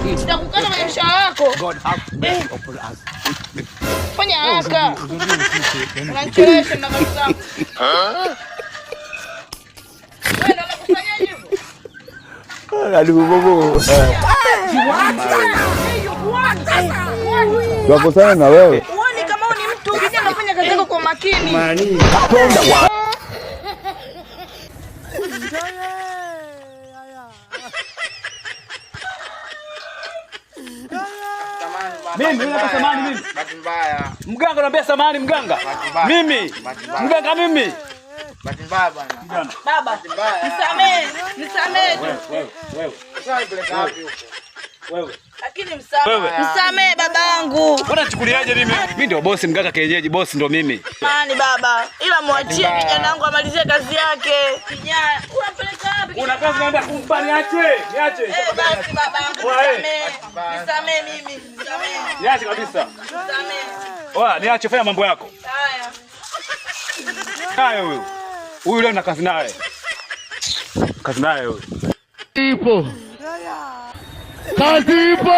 Nitakukata kwenye mshahara wako. God have mercy upon us. Fanya haraka. Unanichelewesha na kazi zangu. Wewe ndo unakufanya hivyo? Aduh bobo. Wapo sana na wewe. Uone kama wewe ni mtu ukija unafanya kazi yako kwa makini. Mani. Atonda wa. Mimi nataka samani mimi. Bahati mbaya. Mganga anambia samani mganga. Mimi. Mganga mimi. Bahati mbaya bwana. Baba. Nisamee. Wewe. Sasa peleka wapi huko? Wewe. Lakini msamee babangu. Mbona chukuliaje mimi? Mimi ndio bosi mganga kienyeji, bosi ndio mimi. Mani baba, ila mwachie kijana wangu amalizie kazi yake. Kijana, unapeleka wapi? Una kazi naenda kumpa niache. Basi babangu, nisamee mimi. Niache kabisa. Nisamee. Niache fanya mambo yako. Haya. Haya huyu. Huyu leo na kazi naye. Kazi naye huyu. Ipo. Kazi ipo.